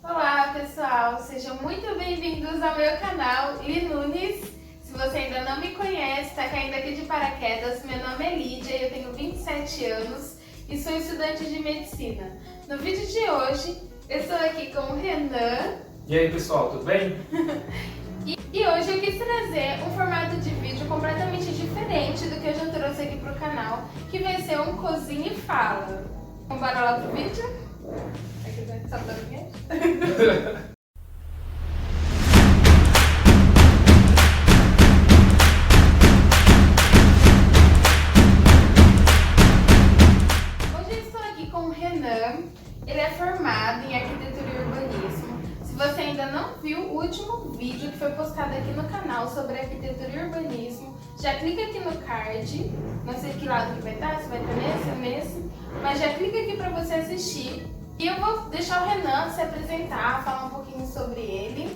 Olá pessoal, sejam muito bem-vindos ao meu canal Li Nunes. Se você ainda não me conhece, está caindo aqui de paraquedas, meu nome é Lídia, eu tenho 27 anos e sou estudante de medicina. No vídeo de hoje, eu estou aqui com o Renan. E aí pessoal, tudo bem? E hoje eu quis trazer um formato de vídeo completamente diferente do que eu já trouxe aqui pro canal, que vai ser um Cozinha e Fala. Vamos lá pro vídeo? Aqui vai só pra vinheta. Hoje eu estou aqui com o Renan. Ele é formado em arquitetura e urbanismo. Se você ainda não viu o último vídeo que foi postado aqui no canal sobre arquitetura e urbanismo, já clica aqui no card. Não sei que lado que vai estar, se vai estar nesse ou nesse, mas já clica aqui para você assistir. E eu vou deixar o Renan se apresentar, falar um pouquinho sobre ele.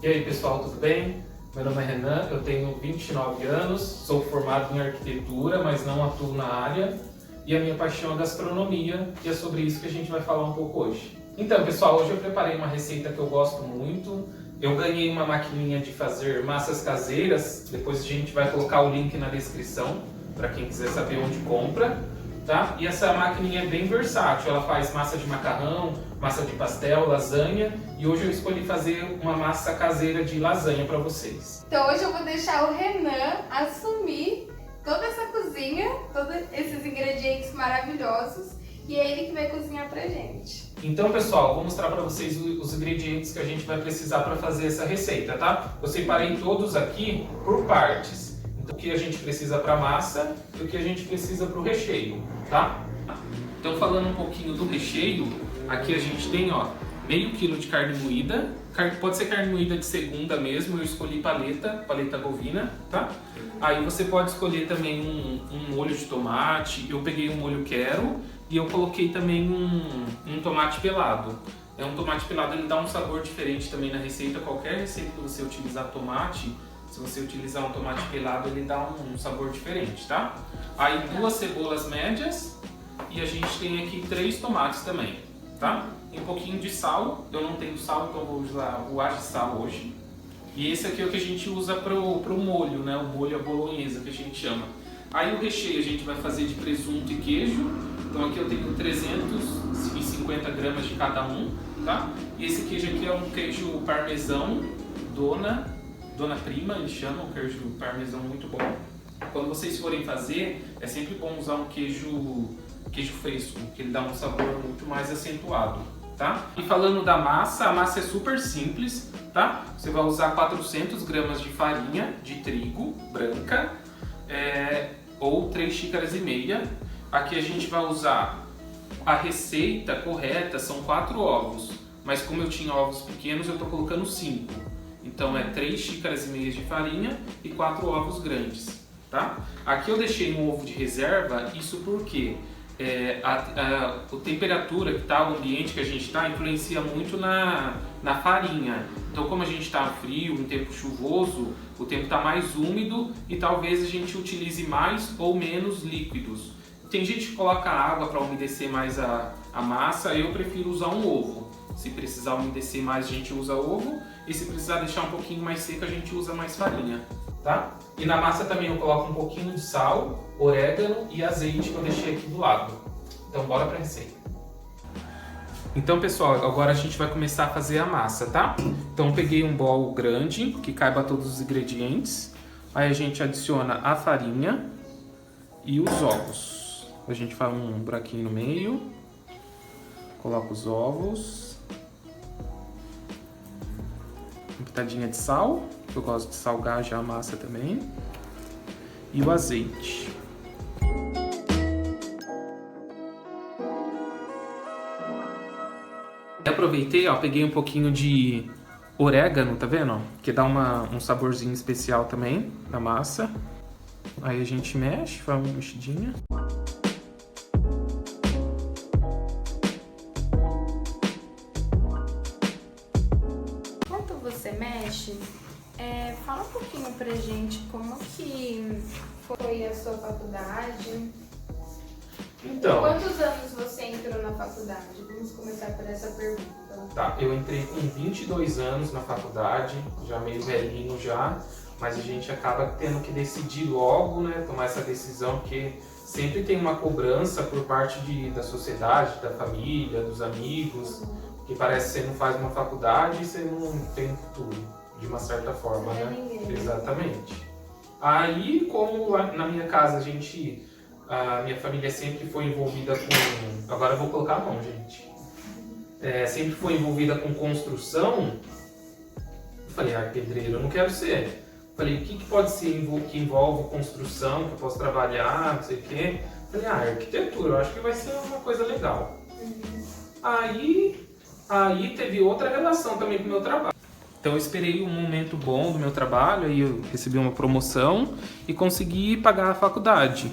E aí pessoal, tudo bem? Meu nome é Renan, eu tenho 29 anos, sou formado em arquitetura, mas não atuo na área. E a minha paixão é gastronomia, e é sobre isso que a gente vai falar um pouco hoje. Então pessoal, hoje eu preparei uma receita que eu gosto muito. Eu ganhei uma maquininha de fazer massas caseiras, depois a gente vai colocar o link na descrição, para quem quiser saber onde compra. Tá? E essa maquininha é bem versátil, ela faz massa de macarrão, massa de pastel, lasanha, e hoje eu escolhi fazer uma massa caseira de lasanha para vocês. Então hoje eu vou deixar o Renan assumir toda essa cozinha, todos esses ingredientes maravilhosos, e é ele que vai cozinhar pra gente. Então pessoal, vou mostrar para vocês os ingredientes que a gente vai precisar para fazer essa receita, tá? Eu separei todos aqui por partes. O que a gente precisa para a massa e o que a gente precisa para o recheio, tá? Então falando um pouquinho do recheio, aqui a gente tem ó, meio quilo de carne moída, pode ser carne moída de segunda mesmo, eu escolhi paleta bovina, tá? Aí você pode escolher também um molho de tomate, eu peguei um molho quero e eu coloquei também um tomate pelado. Um tomate pelado ele dá um sabor diferente também na receita, qualquer receita que você utilizar tomate, se você utilizar um tomate pelado, ele dá um sabor diferente, tá? Aí 2 cebolas médias e a gente tem aqui 3 tomates também, tá? E um pouquinho de sal, eu não tenho sal, então vou usar o ar de sal hoje. E esse aqui é o que a gente usa pro molho, né? O molho à bolonhesa, que a gente chama. Aí o recheio a gente vai fazer de presunto e queijo, então aqui eu tenho 350 gramas de cada um, tá? E esse queijo aqui é um queijo parmesão, Dona Prima, eles chamam, um queijo parmesão muito bom. Quando vocês forem fazer, é sempre bom usar um queijo fresco, que ele dá um sabor muito mais acentuado, tá? E falando da massa, a massa é super simples, tá? Você vai usar 400 gramas de farinha de trigo branca, ou 3 xícaras e meia. Aqui a gente vai usar a receita correta, são 4 ovos, mas como eu tinha ovos pequenos, eu tô colocando 5. Então é 3 xícaras e meia de farinha e 4 ovos grandes, tá? Aqui eu deixei um ovo de reserva, isso porque a temperatura que está, o ambiente que a gente está, influencia muito na farinha. Então como a gente está frio, em tempo chuvoso, o tempo está mais úmido e talvez a gente utilize mais ou menos líquidos. Tem gente que coloca água para umedecer mais a massa, eu prefiro usar um ovo. Se precisar umedecer mais, a gente usa ovo. E se precisar deixar um pouquinho mais seco, a gente usa mais farinha, tá? E na massa também eu coloco um pouquinho de sal, orégano e azeite que eu deixei aqui do lado. Então bora pra receita. Então pessoal, agora a gente vai começar a fazer a massa, tá? Então eu peguei um bowl grande, que caiba todos os ingredientes. Aí a gente adiciona a farinha e os ovos. A gente faz um buraquinho no meio, coloca os ovos. Uma pitadinha de sal, eu gosto de salgar já a massa também, e o azeite. Aproveitei, ó, peguei um pouquinho de orégano, tá vendo? Que dá um saborzinho especial também na massa. Aí a gente mexe, faz uma mexidinha. Você mexe, fala um pouquinho pra gente como que foi a sua faculdade. Então, quantos anos você entrou na faculdade? Vamos começar por essa pergunta. Tá, eu entrei com 22 anos na faculdade, já meio velhinho já, mas a gente acaba tendo que decidir logo, né, tomar essa decisão, porque sempre tem uma cobrança por parte da sociedade, da família, dos amigos, que parece que você não faz uma faculdade e você não tem futuro, de uma certa forma, né? Ninguém. Exatamente. Aí, como lá na minha casa a minha família sempre foi envolvida com... Agora eu vou colocar a mão, gente. Sempre foi envolvida com construção, eu falei, pedreiro eu não quero ser. Falei, o que pode ser que envolve construção, que eu posso trabalhar, não sei o quê. Falei, arquitetura, eu acho que vai ser uma coisa legal. Aí teve outra relação também com o meu trabalho. Então eu esperei um momento bom do meu trabalho, aí eu recebi uma promoção e consegui pagar a faculdade,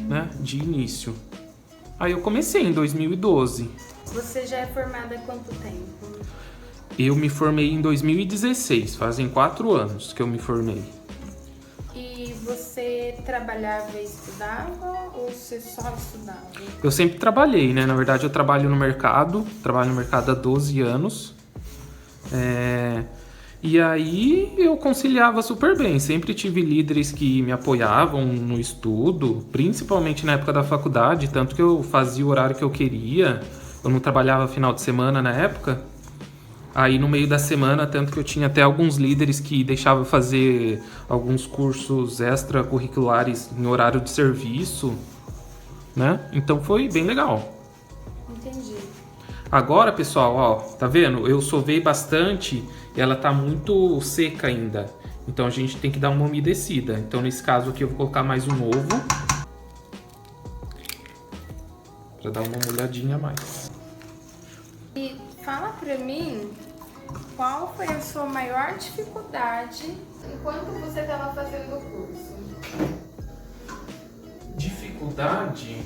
né, de início. Aí eu comecei em 2012. Você já é formada há quanto tempo? Eu me formei em 2016, fazem 4 anos que eu me formei. E você trabalhava e estudava ou você só estudava? Eu sempre trabalhei, né? Na verdade eu trabalho no mercado há 12 anos. E aí eu conciliava super bem, sempre tive líderes que me apoiavam no estudo, principalmente na época da faculdade, tanto que eu fazia o horário que eu queria, eu não trabalhava final de semana na época. Aí no meio da semana, tanto que eu tinha até alguns líderes que deixavam eu fazer alguns cursos extracurriculares em horário de serviço, né? Então foi bem legal. Entendi. Agora, pessoal, ó, tá vendo? Eu sovei bastante e ela tá muito seca ainda. Então a gente tem que dar uma umedecida. Então nesse caso aqui eu vou colocar mais um ovo. Pra dar uma molhadinha a mais. E fala pra mim, qual foi a sua maior dificuldade enquanto você estava fazendo o curso? Dificuldade?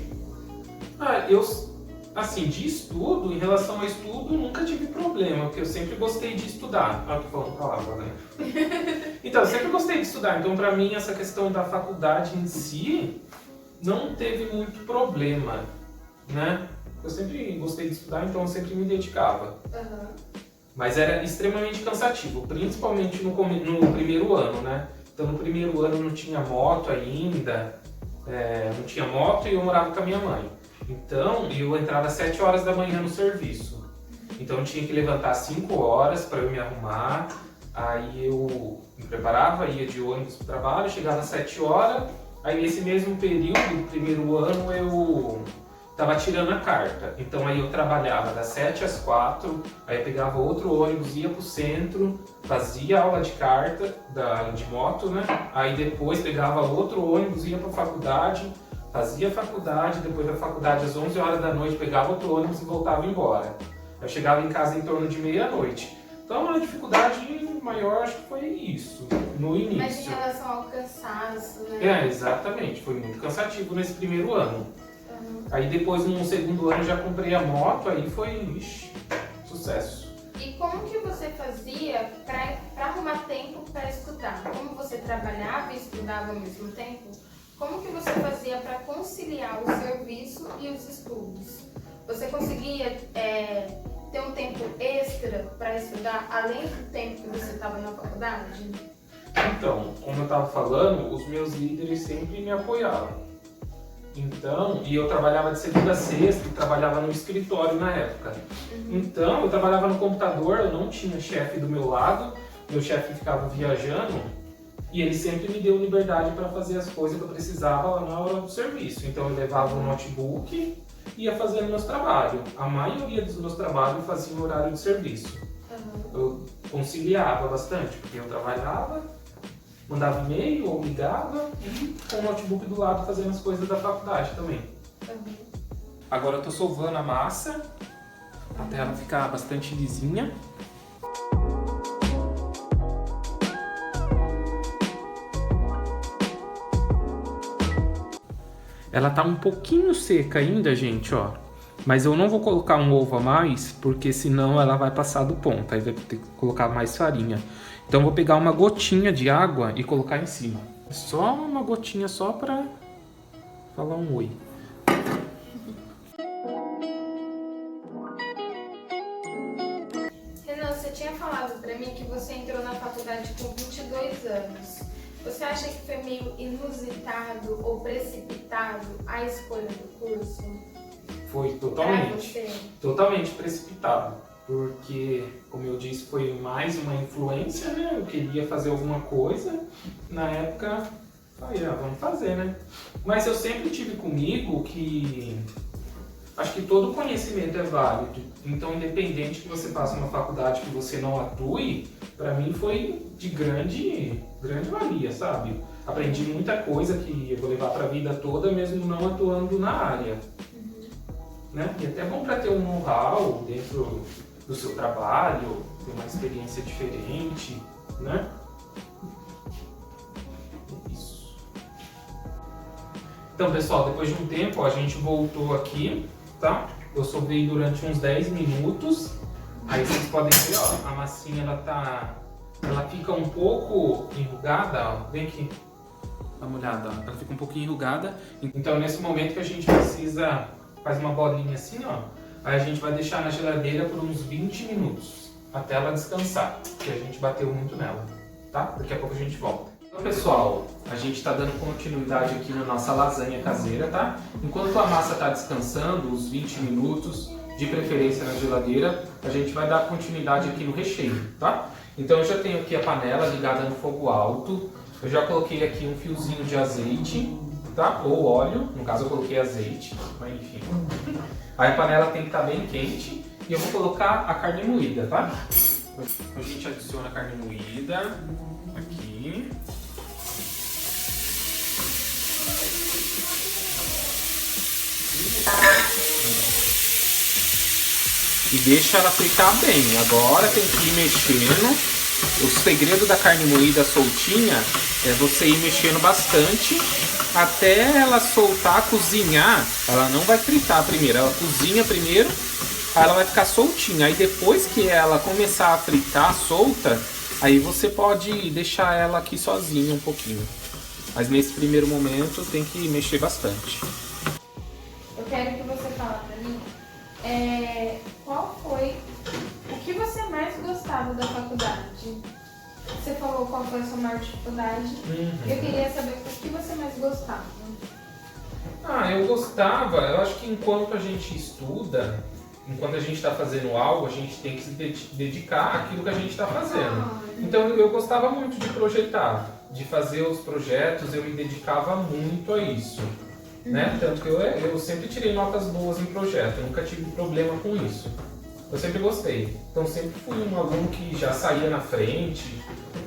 Assim, de estudo, em relação ao estudo, nunca tive problema, porque eu sempre gostei de estudar. Eu tô falando palavra, né? Então, eu sempre gostei de estudar. Então, pra mim, essa questão da faculdade em si não teve muito problema, né? Eu sempre gostei de estudar, então eu sempre me dedicava. Mas era extremamente cansativo, principalmente no primeiro ano, né? Então, no primeiro ano não tinha moto ainda, não tinha moto e eu morava com a minha mãe. Então, eu entrava às 7 horas da manhã no serviço. Então, eu tinha que levantar às 5 horas para eu me arrumar. Aí eu me preparava, ia de ônibus para o trabalho, chegava às 7 horas. Aí, nesse mesmo período, do primeiro ano, eu estava tirando a carta. Então, aí eu trabalhava das 7 às 4. Aí eu pegava outro ônibus, ia para o centro, fazia aula de carta, de moto, né? Aí depois pegava outro ônibus, ia para a faculdade. Fazia faculdade, depois da faculdade às 11 horas da noite pegava outro ônibus e voltava embora. Eu chegava em casa em torno de meia-noite. Então a dificuldade maior acho que foi isso, no início. Mas em relação ao cansaço, né? Exatamente, foi muito cansativo nesse primeiro ano. Aí depois no segundo ano já comprei a moto, aí foi sucesso. E como que você fazia para arrumar tempo para estudar? Como você trabalhava e estudava ao mesmo tempo? Como que você fazia para conciliar o serviço e os estudos? Você conseguia ter um tempo extra para estudar, além do tempo que você estava na faculdade? Então, como eu estava falando, os meus líderes sempre me apoiavam. Então, e eu trabalhava de segunda a sexta e trabalhava no escritório na época. Então, eu trabalhava no computador, eu não tinha chefe do meu lado, meu chefe ficava viajando. E ele sempre me deu liberdade para fazer as coisas que eu precisava lá na hora do serviço. Então eu levava o notebook e ia fazendo meus trabalhos. A maioria dos meus trabalhos eu fazia no horário de serviço. Eu conciliava bastante, porque eu trabalhava, mandava e-mail ou ligava e com o notebook do lado fazendo as coisas da faculdade também. Agora eu tô sovando a massa até ela ficar bastante lisinha. Ela tá um pouquinho seca ainda, gente, ó. Mas eu não vou colocar um ovo a mais, porque senão ela vai passar do ponto. Aí vai ter que colocar mais farinha. Então eu vou pegar uma gotinha de água e colocar em cima. Só uma gotinha só pra falar um oi. tinha falado pra mim que você entrou na faculdade com 22 anos. Você acha que foi meio inusitado ou precipitado a escolha do curso? Foi totalmente precipitado, porque, como eu disse, foi mais uma influência, né? Eu queria fazer alguma coisa, na época, falei, vamos fazer, né? Mas eu sempre tive comigo que acho que todo conhecimento é válido, então independente que você faça uma faculdade que você não atue, para mim foi de grande valia, sabe? Aprendi muita coisa que eu vou levar para a vida toda, mesmo não atuando na área. Né? E até é bom para ter um know-how dentro do seu trabalho, ter uma experiência diferente, né? Isso. Então, pessoal, depois de um tempo, a gente voltou aqui, tá? Eu sovei durante uns 10 minutos. Aí vocês podem ver, ó, a massinha ela fica um pouco enrugada, ó. Vem aqui, dá uma olhada, ó. Ela fica um pouquinho enrugada. Então, nesse momento que a gente precisa faz uma bolinha assim, ó. Aí a gente vai deixar na geladeira por uns 20 minutos, até ela descansar, porque a gente bateu muito nela, tá? Daqui a pouco a gente volta. Então, pessoal, a gente está dando continuidade aqui na nossa lasanha caseira, tá? Enquanto a massa está descansando, os 20 minutos, de preferência na geladeira, a gente vai dar continuidade aqui no recheio, tá? Então eu já tenho aqui a panela ligada no fogo alto, eu já coloquei aqui um fiozinho de azeite, tá? Ou óleo, no caso eu coloquei azeite, mas enfim. Aí a panela tem que estar bem quente e eu vou colocar a carne moída, tá? A gente adiciona a carne moída aqui. E deixa ela fritar bem. Agora tem que ir mexendo. O segredo da carne moída soltinha é você ir mexendo bastante até ela soltar, cozinhar. Ela não vai fritar primeiro, ela cozinha primeiro, aí ela vai ficar soltinha. Aí depois que ela começar a fritar solta, aí você pode deixar ela aqui sozinha um pouquinho. Mas nesse primeiro momento tem que mexer bastante. Eu quero que você fale pra mim qual foi o que você mais gostava da faculdade. Você falou qual foi a sua maior dificuldade. Eu queria saber o que você mais gostava. Eu gostava, eu acho que enquanto a gente estuda, enquanto a gente está fazendo algo, a gente tem que se dedicar àquilo que a gente está fazendo. Então eu gostava muito de projetar, de fazer os projetos, eu me dedicava muito a isso. Né? Tanto que eu sempre tirei notas boas em projeto, eu nunca tive problema com isso. Eu sempre gostei. Então sempre fui um aluno que já saía na frente,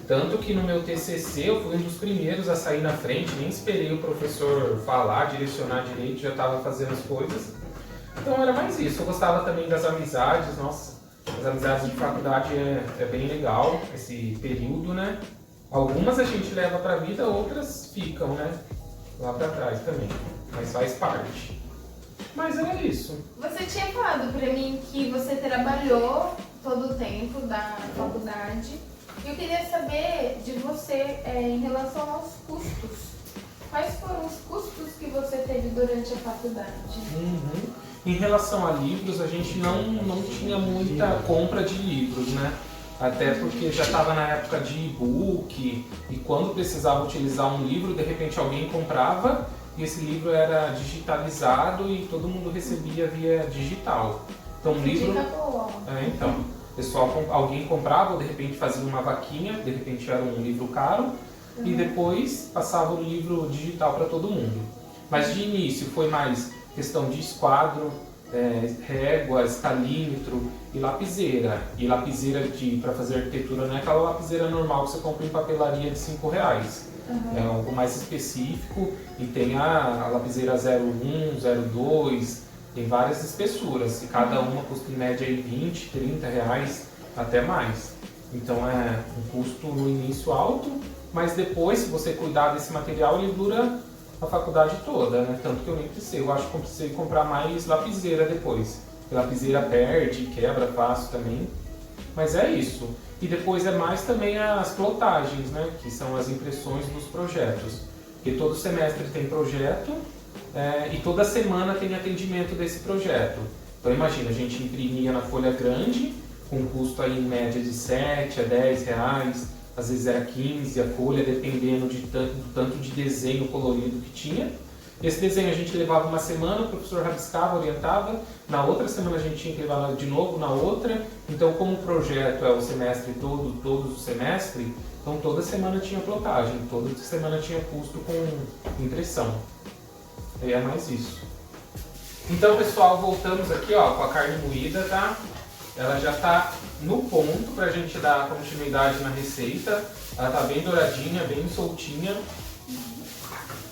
tanto que no meu TCC eu fui um dos primeiros a sair na frente, nem esperei o professor falar, direcionar direito, já estava fazendo as coisas. Então era mais isso. Eu gostava também das amizades, nossa, as amizades de faculdade é bem legal, esse período, né? Algumas a gente leva para a vida, outras ficam, né? Lá para trás também, mas faz parte. Mas era isso. Você tinha falado pra mim que você trabalhou todo o tempo da faculdade. Eu queria saber de você em relação aos custos. Quais foram os custos que você teve durante a faculdade? Em relação a livros, a gente não tinha muita compra de livros, né? Até porque já estava na época de e-book e quando precisava utilizar um livro, de repente alguém comprava e esse livro era digitalizado e todo mundo recebia via digital. Então um livro... então, pessoal, alguém comprava ou de repente fazia uma vaquinha, de repente era um livro caro e depois passava o livro digital para todo mundo. Mas de início foi mais questão de esquadro, régua, estalímetro e lapiseira. E lapiseira para fazer arquitetura não é aquela lapiseira normal que você compra em papelaria de R$5. É algo mais específico e tem a lapiseira 01, 02, tem várias espessuras e cada uma custa em média aí R$20, R$30, até mais. Então é um custo no início alto, mas depois, se você cuidar desse material, ele dura a faculdade toda, né? Tanto que eu nem precisei, eu acho que eu precisei comprar mais lapiseira depois. A lapiseira perde, quebra fácil também, mas é isso. E depois é mais também as plotagens, né? Que são as impressões dos projetos. Porque todo semestre tem projeto e toda semana tem atendimento desse projeto. Então imagina, a gente imprimia na folha grande, com custo aí em média de 7 a 10 reais, às vezes era 15 a folha, dependendo do tanto de desenho colorido que tinha. Esse desenho a gente levava uma semana, o professor rabiscava, orientava, na outra semana a gente tinha que levar de novo, na outra. Então, como o projeto é o semestre todo, todo o semestre, então toda semana tinha plotagem, toda semana tinha custo com impressão. E é mais isso. Então, pessoal, voltamos aqui ó, com a carne moída, tá? Ela já está no ponto para a gente dar continuidade na receita. Ela está bem douradinha, bem soltinha.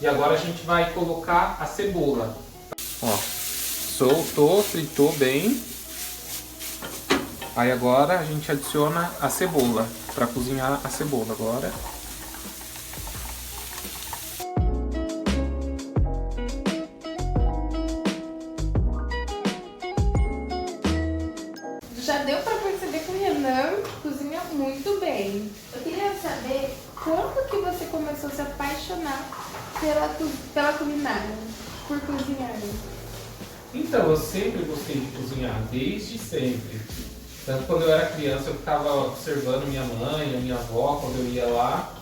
E agora a gente vai colocar a cebola. Ó, soltou, fritou bem. Aí agora a gente adiciona a cebola, para cozinhar a cebola agora. Já deu para perceber que o Renan cozinha muito bem. Eu queria saber quando que você começou a se apaixonar pela culinária, por cozinhar. Então, eu sempre gostei de cozinhar, desde sempre. Tanto quando eu era criança eu ficava observando minha mãe, a minha avó, quando eu ia lá,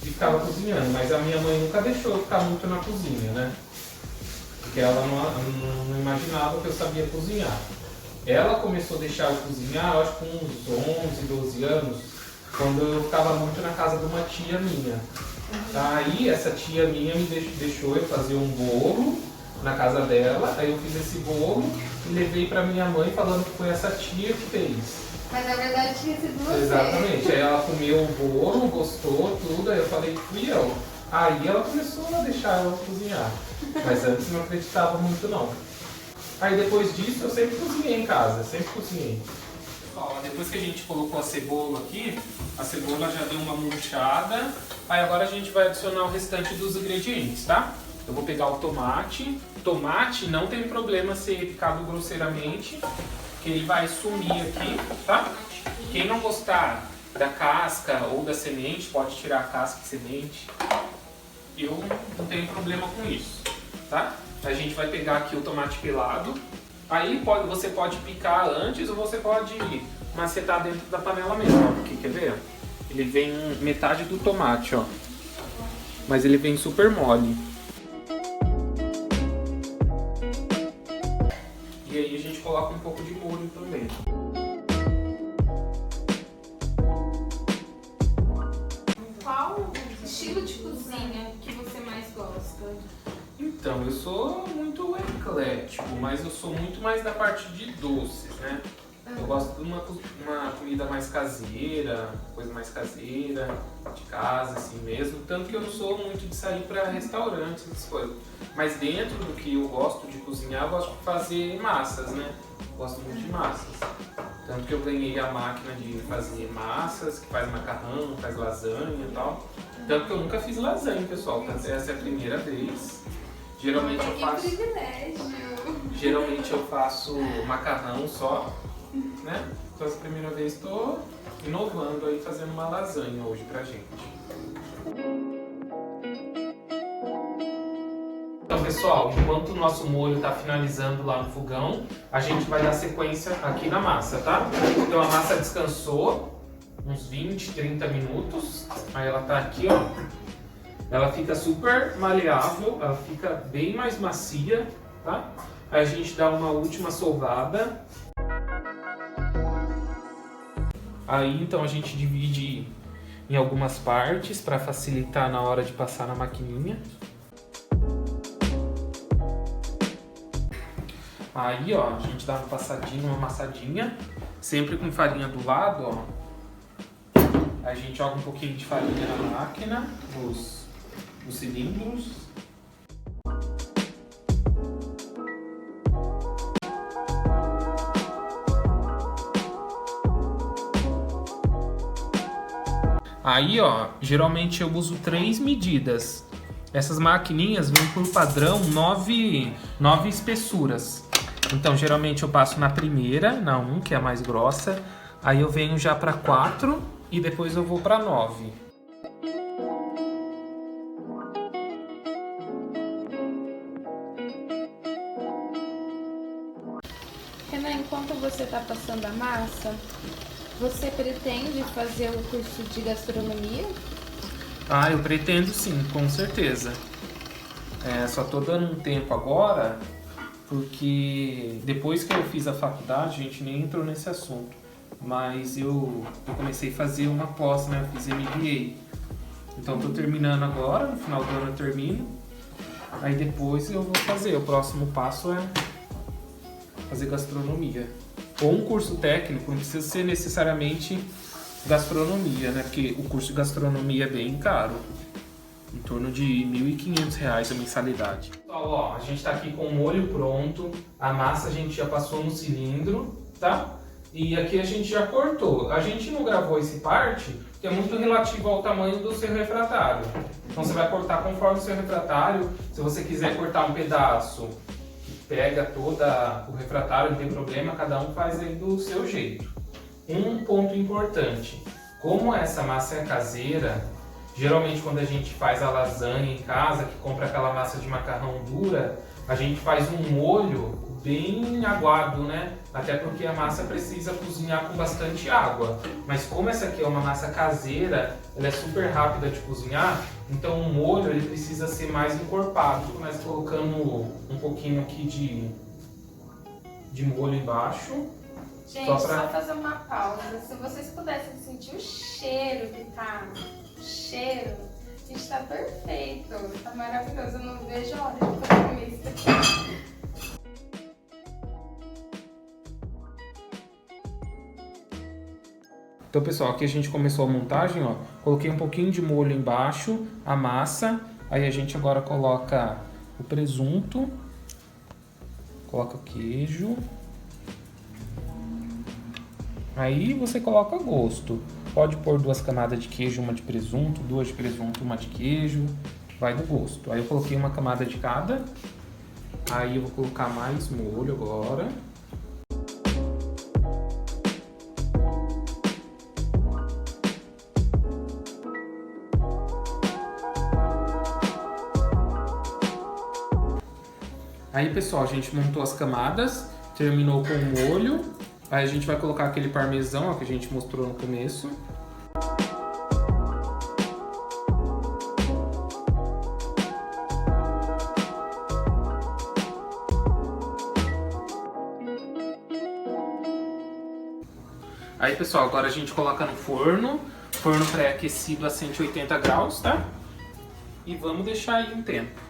e ficava cozinhando. Mas a minha mãe nunca deixou eu ficar muito na cozinha, né? Porque ela não imaginava que eu sabia cozinhar. Ela começou a deixar eu cozinhar, eu acho que com uns 11, 12 anos, quando eu ficava muito na casa de uma tia minha. Aí essa tia minha me deixou eu fazer um bolo na casa dela, aí eu fiz esse bolo e levei para minha mãe falando que foi essa tia que fez. Mas na verdade tinha sido você. Exatamente, aí ela comeu o bolo, gostou, tudo, aí eu falei que fui eu. Aí ela começou a deixar eu cozinhar, mas antes não acreditava muito não. Aí depois disso eu sempre cozinhei em casa, sempre cozinhei. Ó, depois que a gente colocou a cebola aqui, a cebola já deu uma murchada. Aí agora a gente vai adicionar o restante dos ingredientes, tá? Eu vou pegar o tomate. Tomate não tem problema ser picado grosseiramente, que ele vai sumir aqui, tá? Quem não gostar da casca ou da semente, pode tirar a casca e semente. Eu não tenho problema com isso, tá? A gente vai pegar aqui o tomate pelado. Aí você pode picar antes ou você pode macetar dentro da panela mesmo, ó. Porque, quer ver? Ele vem metade do tomate, ó. Mas ele vem super mole. E aí a gente coloca um pouco de molho também. Qual estilo de cozinha que você mais gosta? Então, eu sou muito eclético, mas eu sou muito mais da parte de doces, né? Eu gosto de uma comida mais caseira, coisa mais caseira, de casa, assim mesmo. Tanto que eu não sou muito de sair para restaurantes, essas coisas. Mas dentro do que eu gosto de cozinhar, eu gosto de fazer massas, né? Gosto muito de massas. Tanto que eu ganhei a máquina de fazer massas, que faz macarrão, faz lasanha e tal. Tanto que eu nunca fiz lasanha, pessoal. Essa é a primeira vez. Geralmente eu faço macarrão só, né? Então essa primeira vez estou inovando aí, fazendo uma lasanha hoje pra gente. Então, pessoal, enquanto o nosso molho está finalizando lá no fogão, a gente vai dar sequência aqui na massa, tá? Então a massa descansou uns 20, 30 minutos. Aí ela tá aqui, ó. Ela fica super maleável, ela fica bem mais macia, tá? Aí a gente dá uma última sovada. Aí então a gente divide em algumas partes para facilitar na hora de passar na maquininha. Aí ó, a gente dá uma passadinha, uma amassadinha, sempre com farinha do lado, ó. Aí a gente joga um pouquinho de farinha na máquina, nos cilindros. Aí, ó, geralmente eu uso 3 medidas. Essas maquininhas vêm por padrão 9 espessuras. Então, geralmente eu passo na primeira, na 1, que é a mais grossa. Aí eu venho já para 4 e depois eu vou para 9. Renan, enquanto você está passando questão da massa, você pretende fazer o curso de gastronomia? Ah, eu pretendo sim, com certeza. Só tô dando um tempo agora, porque depois que eu fiz a faculdade, a gente nem entrou nesse assunto. Mas eu comecei a fazer uma pós, né? Eu fiz MBA. Então tô terminando agora, no final do ano eu termino. Aí depois eu vou fazer. O próximo passo é fazer gastronomia. Ou um curso técnico, não precisa ser necessariamente gastronomia, né? Porque o curso de gastronomia é bem caro. Em torno de R$ 1.500 a mensalidade. Pessoal, ó, a gente tá aqui com o molho pronto. A massa a gente já passou no cilindro, tá? E aqui a gente já cortou. A gente não gravou esse parte, que é muito relativo ao tamanho do seu refratário. Então você vai cortar conforme o seu refratário. Se você quiser cortar um pedaço, pega todo o refratário, não tem problema, cada um faz aí do seu jeito. Um ponto importante, como essa massa é caseira, geralmente quando a gente faz a lasanha em casa, que compra aquela massa de macarrão dura, a gente faz um molho bem aguado, né? Até porque a massa precisa cozinhar com bastante água. Mas como essa aqui é uma massa caseira, ela é super rápida de cozinhar, então o molho ele precisa ser mais encorpado. Começa colocando um pouquinho aqui de molho embaixo. Gente, só fazer uma pausa. Se vocês pudessem sentir o cheiro que tá, gente, tá perfeito, tá maravilhoso. Eu não vejo a hora de comer isso aqui. Então, pessoal, aqui a gente começou a montagem, ó. Coloquei um pouquinho de molho embaixo, a massa. Aí a gente agora coloca o presunto, coloca o queijo. Aí você coloca a gosto. Pode pôr 2 camadas de queijo, uma de presunto, 2 de presunto, uma de queijo. Vai do gosto. Aí eu coloquei uma camada de cada. Aí eu vou colocar mais molho agora. Aí, pessoal, a gente montou as camadas, terminou com o molho. Aí a gente vai colocar aquele parmesão, ó, que a gente mostrou no começo. Aí, pessoal, agora a gente coloca no forno pré-aquecido a 180 graus, tá? E vamos deixar aí um tempo.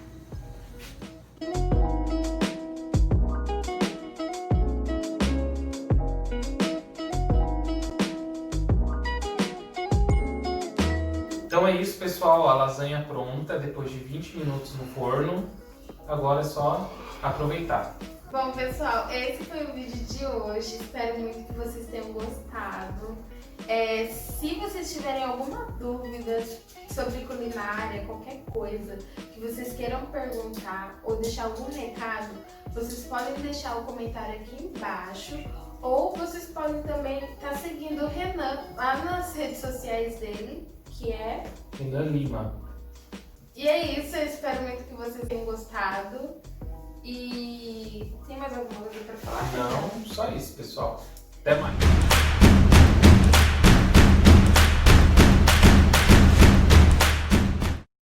Então é isso, pessoal, a lasanha pronta depois de 20 minutos no forno. Agora é só aproveitar. Bom, pessoal, esse foi o vídeo de hoje. Espero muito que vocês tenham gostado. Se vocês tiverem alguma dúvida sobre culinária, qualquer coisa que vocês queiram perguntar ou deixar algum recado, vocês podem deixar o comentário aqui embaixo. Ou vocês podem também estar seguindo o Renan lá nas redes sociais dele, que é Renan Lima. E é isso, eu espero muito que vocês tenham gostado. E tem mais alguma coisa pra falar? Não, só isso, pessoal. Até mais.